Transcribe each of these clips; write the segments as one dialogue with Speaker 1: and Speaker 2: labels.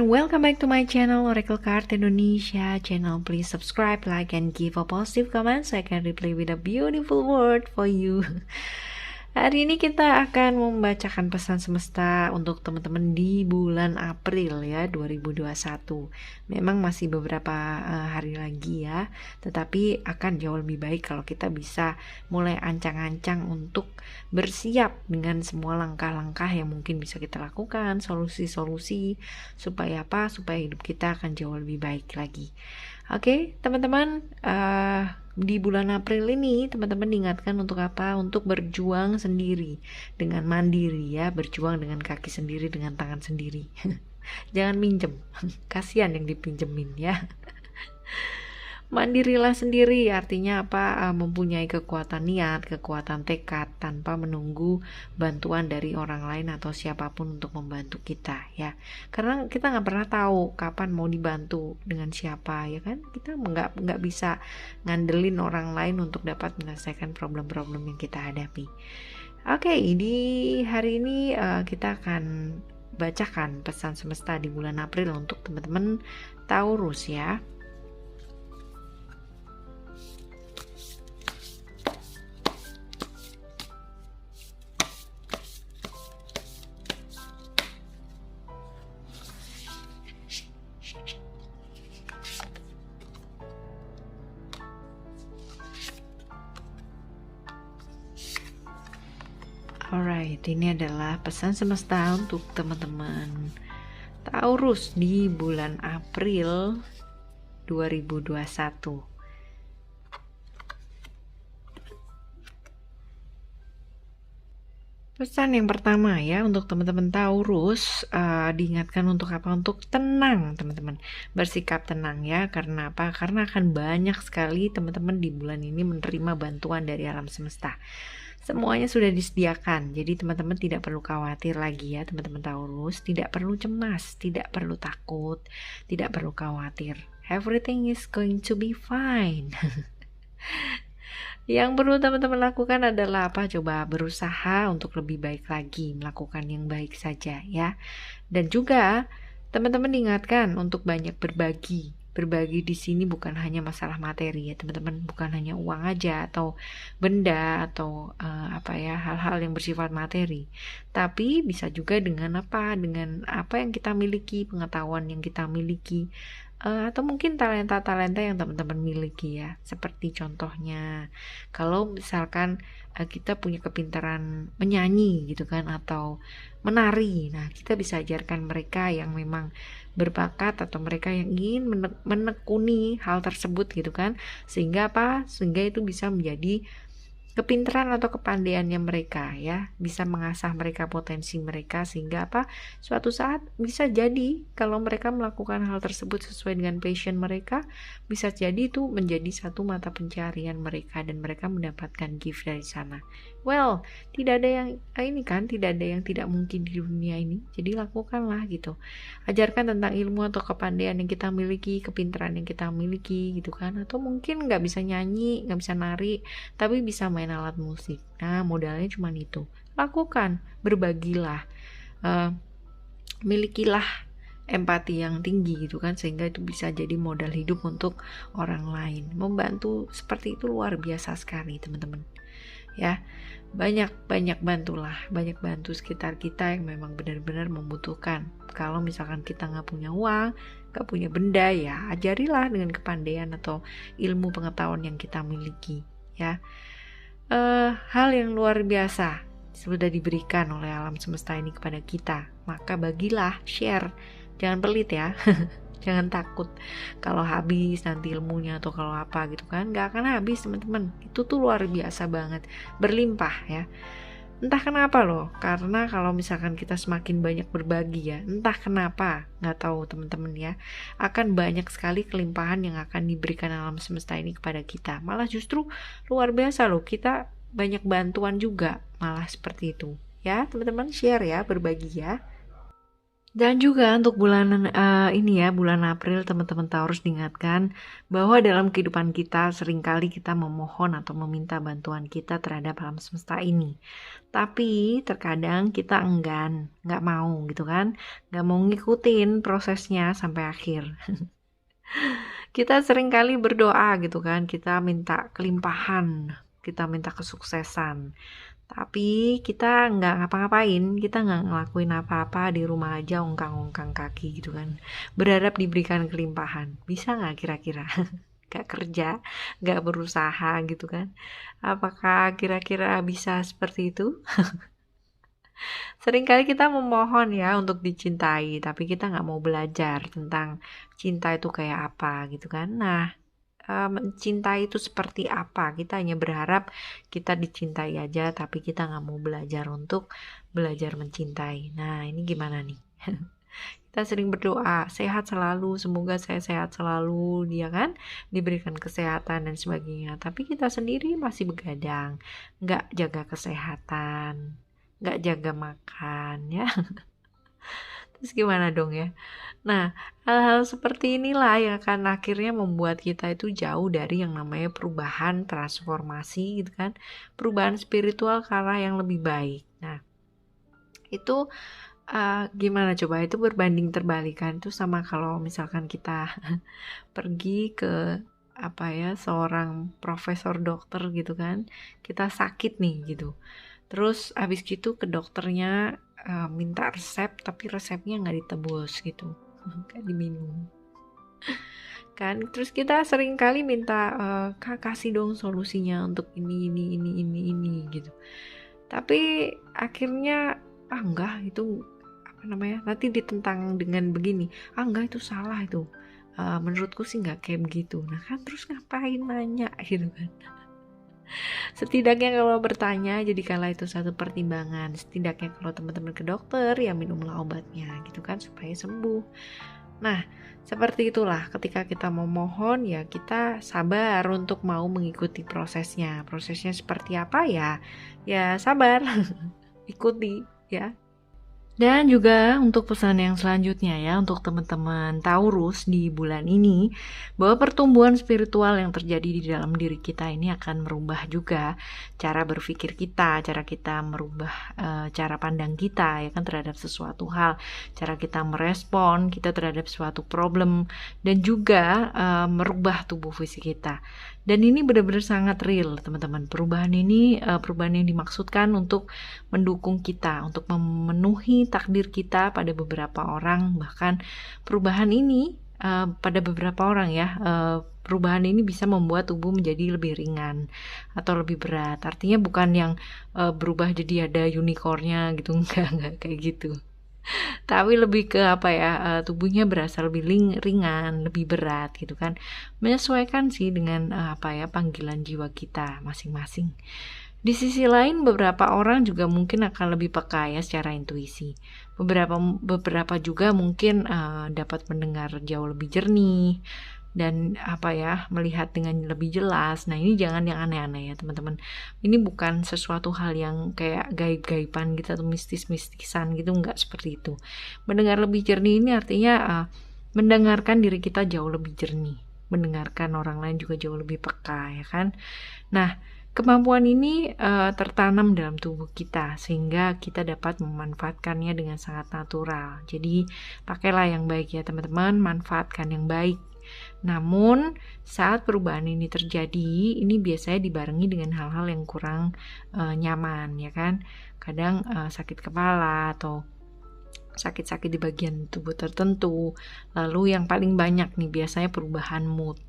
Speaker 1: teman-teman, welcome back to my channel Oracle Card Indonesia channel. Please subscribe, like, and give a positive comment so I can reply with a beautiful word for you. Hari ini kita akan membacakan pesan semesta untuk teman-teman di bulan April ya 2021. Memang masih beberapa hari lagi ya, tetapi akan jauh lebih baik kalau kita bisa mulai ancang-ancang untuk bersiap dengan semua langkah-langkah yang mungkin bisa kita lakukan, solusi-solusi supaya apa? Supaya hidup kita akan jauh lebih baik lagi. Oke, teman-teman, di bulan April ini teman-teman diingatkan untuk apa? Untuk berjuang sendiri dengan mandiri ya, berjuang dengan kaki sendiri, dengan tangan sendiri. Jangan minjem, kasihan yang dipinjemin ya. Mandirilah sendiri artinya apa? Mempunyai kekuatan niat, kekuatan tekad tanpa menunggu bantuan dari orang lain atau siapapun untuk membantu kita ya. Karena kita nggak pernah tahu kapan mau dibantu dengan siapa ya kan. Kita nggak bisa ngandelin orang lain untuk dapat menyelesaikan problem-problem yang kita hadapi. Oke, di hari ini kita akan bacakan pesan semesta di bulan April untuk teman-teman Taurus ya. Alright, ini adalah pesan semesta untuk teman-teman Taurus di bulan April 2021. Pesan yang pertama ya untuk teman-teman Taurus, diingatkan untuk apa? Untuk tenang teman-teman, bersikap tenang ya. Karena apa? Karena akan banyak sekali teman-teman di bulan ini menerima bantuan dari alam semesta. Semuanya sudah disediakan, jadi teman-teman tidak perlu khawatir lagi ya teman-teman Taurus. Tidak perlu cemas, tidak perlu takut, tidak perlu khawatir. Everything is going to be fine. Yang perlu teman-teman lakukan adalah apa? Coba berusaha untuk lebih baik lagi, melakukan yang baik saja ya. Dan juga teman-teman diingatkan untuk banyak berbagi. Berbagi di sini bukan hanya masalah materi ya teman-teman, bukan hanya uang aja atau benda atau hal-hal yang bersifat materi, tapi bisa juga dengan apa yang kita miliki, pengetahuan yang kita miliki, atau mungkin talenta-talenta yang teman-teman miliki ya. Seperti contohnya kalau misalkan kita punya kepintaran menyanyi gitu kan, atau menari, nah kita bisa ajarkan mereka yang memang berbakat atau mereka yang ingin menekuni hal tersebut gitu kan, sehingga itu bisa menjadi kepintaran atau kepandaiannya mereka ya, bisa mengasah mereka potensi mereka, sehingga suatu saat bisa jadi kalau mereka melakukan hal tersebut sesuai dengan passion mereka, bisa jadi itu menjadi satu mata pencarian mereka dan mereka mendapatkan gift dari sana. Well, tidak ada yang tidak ada yang tidak mungkin di dunia ini. Jadi lakukanlah gitu. Ajarkan tentang ilmu atau kepandaian yang kita miliki, kepintaran yang kita miliki gitu kan. Atau mungkin nggak bisa nyanyi, nggak bisa nari, tapi bisa main alat musik. Nah, modalnya cuma itu. Lakukan, berbagilah, milikilah empati yang tinggi gitu kan, sehingga itu bisa jadi modal hidup untuk orang lain. Membantu seperti itu luar biasa sekali teman-teman ya. Banyak bantu sekitar kita yang memang benar-benar membutuhkan. Kalau misalkan kita nggak punya uang, nggak punya benda, ya ajarilah dengan kepandaian atau ilmu pengetahuan yang kita miliki ya. Hal yang luar biasa sudah diberikan oleh alam semesta ini kepada kita, maka bagilah, share, jangan pelit ya. Jangan takut kalau habis nanti ilmunya atau kalau apa gitu kan, nggak akan habis teman-teman. Itu tuh luar biasa banget, berlimpah ya. Entah kenapa loh, karena kalau misalkan kita semakin banyak berbagi ya, entah kenapa, nggak tahu teman-teman ya, akan banyak sekali kelimpahan yang akan diberikan alam semesta ini kepada kita. Malah justru luar biasa loh, kita banyak bantuan juga, malah seperti itu ya teman-teman. Share ya, berbagi ya. Dan juga untuk bulan ini ya, bulan April, teman-teman Taurus diingatkan bahwa dalam kehidupan kita seringkali kita memohon atau meminta bantuan kita terhadap alam semesta ini. Tapi terkadang kita enggan, nggak mau gitu kan, nggak mau ngikutin prosesnya sampai akhir. Kita seringkali berdoa gitu kan, kita minta kelimpahan, kita minta kesuksesan. Tapi kita nggak ngapa-ngapain, kita nggak ngelakuin apa-apa, di rumah aja ongkang-ongkang kaki gitu kan. Berharap diberikan kelimpahan. Bisa nggak kira-kira? Nggak kerja, nggak berusaha gitu kan. Apakah kira-kira bisa seperti itu? Seringkali kita memohon ya untuk dicintai, tapi kita nggak mau belajar tentang cinta itu kayak apa gitu kan. Nah, mencintai itu seperti apa? Kita hanya berharap kita dicintai aja, tapi kita nggak mau belajar untuk belajar mencintai. Nah, ini gimana nih? Kita sering berdoa, sehat selalu, semoga saya sehat selalu, dia kan diberikan kesehatan dan sebagainya. Tapi kita sendiri masih begadang, nggak jaga kesehatan, nggak jaga makan, ya. Terus gimana dong ya? Nah, hal-hal seperti inilah yang akan akhirnya membuat kita itu jauh dari yang namanya perubahan, transformasi gitu kan. Perubahan spiritual ke arah yang lebih baik. Nah, itu gimana coba? Itu berbanding terbalikan. Itu sama kalau misalkan kita pergi ke seorang profesor dokter gitu kan. Kita sakit nih gitu. Terus habis gitu ke dokternya minta resep, tapi resepnya nggak ditebus gitu, nggak diminum kan. Terus kita sering kali minta, Kak kasih dong solusinya untuk ini gitu. Tapi akhirnya enggak itu nanti ditentang dengan begini, enggak itu salah itu, menurutku sih nggak kayak begitu. Nah kan terus ngapain nanya gitu kan. Setidaknya kalau bertanya, jadikanlah itu satu pertimbangan. Setidaknya kalau teman-teman ke dokter, ya minumlah obatnya gitu kan supaya sembuh. Nah, seperti itulah ketika kita memohon ya kita sabar untuk mau mengikuti prosesnya. Prosesnya seperti apa ya? Ya sabar, ikuti ya. Dan juga untuk pesan yang selanjutnya ya, untuk teman-teman Taurus di bulan ini, bahwa pertumbuhan spiritual yang terjadi di dalam diri kita ini akan merubah juga cara berpikir kita, cara kita merubah cara pandang kita ya kan terhadap sesuatu hal, cara kita merespon kita terhadap suatu problem, dan juga merubah tubuh fisik kita. Dan ini benar-benar sangat real teman-teman. Perubahan ini perubahan yang dimaksudkan untuk mendukung kita, untuk memenuhi takdir kita pada beberapa orang. Bahkan perubahan ini pada beberapa orang ya, perubahan ini bisa membuat tubuh menjadi lebih ringan atau lebih berat. Artinya bukan yang berubah jadi ada unicornnya gitu, enggak kayak gitu. Tapi lebih ke tubuhnya berasa lebih ringan, lebih berat gitu kan. Menyesuaikan sih dengan panggilan jiwa kita masing-masing. Di sisi lain beberapa orang juga mungkin akan lebih peka ya secara intuisi. Beberapa juga mungkin dapat mendengar jauh lebih jernih dan melihat dengan lebih jelas. Nah, ini jangan yang aneh-aneh ya, teman-teman. Ini bukan sesuatu hal yang kayak gaib-gaiban gitu atau mistis-mistisan gitu, enggak seperti itu. Mendengar lebih jernih ini artinya mendengarkan diri kita jauh lebih jernih. Mendengarkan orang lain juga jauh lebih peka ya kan. Nah, kemampuan ini tertanam dalam tubuh kita sehingga kita dapat memanfaatkannya dengan sangat natural. Jadi pakailah yang baik ya teman-teman, manfaatkan yang baik. Namun saat perubahan ini terjadi, ini biasanya dibarengi dengan hal-hal yang kurang nyaman ya kan. Kadang sakit kepala atau sakit-sakit di bagian tubuh tertentu. Lalu yang paling banyak nih biasanya perubahan mood,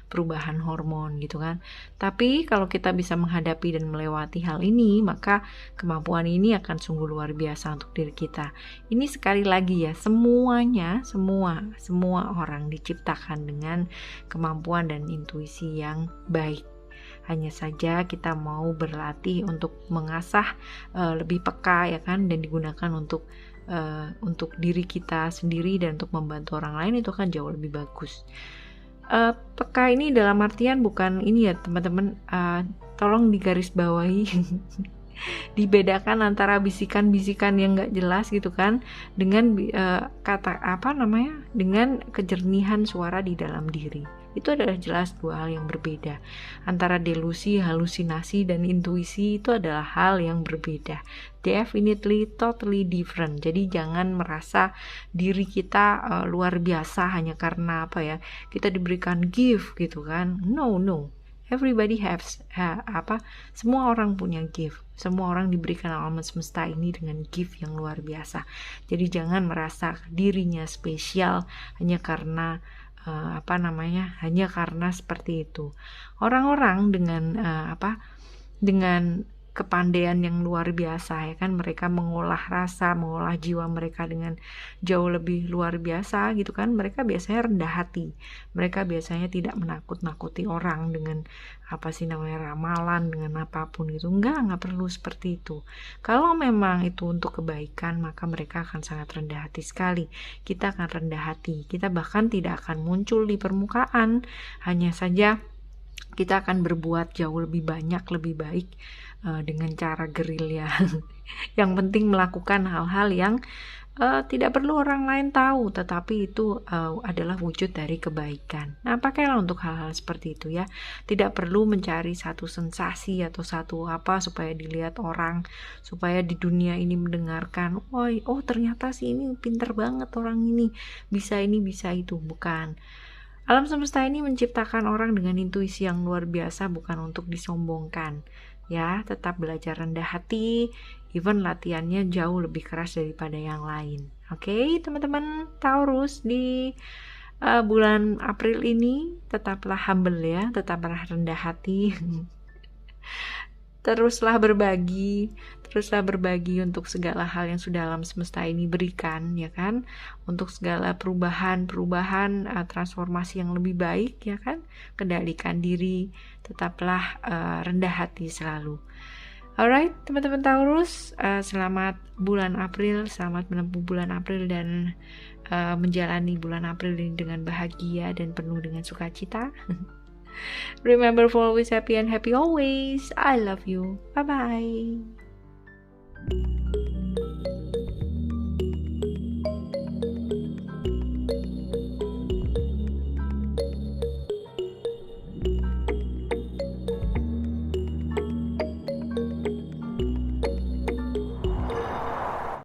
Speaker 1: perubahan hormon gitu kan. Tapi kalau kita bisa menghadapi dan melewati hal ini, maka kemampuan ini akan sungguh luar biasa untuk diri kita. Ini sekali lagi ya, semua orang diciptakan dengan kemampuan dan intuisi yang baik. Hanya saja kita mau berlatih untuk mengasah lebih peka ya kan, dan digunakan untuk diri kita sendiri dan untuk membantu orang lain, itu kan jauh lebih bagus. Peka ini dalam artian bukan ini ya teman-teman, tolong digarisbawahi Dibedakan antara bisikan-bisikan yang nggak jelas gitu kan, dengan dengan kejernihan suara di dalam diri. Itu adalah jelas dua hal yang berbeda. Antara delusi, halusinasi, dan intuisi itu adalah hal yang berbeda. Definitely, totally different. Jadi jangan merasa diri kita luar biasa hanya karena kita diberikan gift gitu kan. No. Everybody semua orang punya gift. Semua orang diberikan alam semesta ini dengan gift yang luar biasa. Jadi jangan merasa dirinya spesial hanya karena hanya karena seperti itu. Orang-orang dengan kepandaian yang luar biasa ya kan, mereka mengolah rasa, mengolah jiwa mereka dengan jauh lebih luar biasa gitu kan. Mereka biasanya rendah hati. Mereka biasanya tidak menakut-nakuti orang dengan ramalan, dengan apapun itu. Enggak perlu seperti itu. Kalau memang itu untuk kebaikan, maka mereka akan sangat rendah hati sekali. Kita akan rendah hati. Kita bahkan tidak akan muncul di permukaan. Hanya saja kita akan berbuat jauh lebih banyak, lebih baik dengan cara gerilya. Yang penting melakukan hal-hal yang tidak perlu orang lain tahu, tetapi itu adalah wujud dari kebaikan. Nah, pakailah untuk hal-hal seperti itu ya. Tidak perlu mencari satu sensasi atau satu supaya dilihat orang, supaya di dunia ini mendengarkan, oh ternyata sih ini pinter banget orang ini bisa itu. Bukan. Alam semesta ini menciptakan orang dengan intuisi yang luar biasa, bukan untuk disombongkan. Ya, tetap belajar rendah hati, even latihannya jauh lebih keras daripada yang lain. Oke, teman-teman Taurus, di bulan April ini tetaplah humble ya, tetaplah rendah hati. Teruslah berbagi untuk segala hal yang sudah alam semesta ini berikan, ya kan? Untuk segala perubahan, transformasi yang lebih baik, ya kan? Kendalikan diri, tetaplah rendah hati selalu. Alright, teman-teman Taurus, selamat bulan April, selamat menempuh bulan April dan menjalani bulan April ini dengan bahagia dan penuh dengan sukacita. Remember for always happy and happy always. I love you. Bye-bye.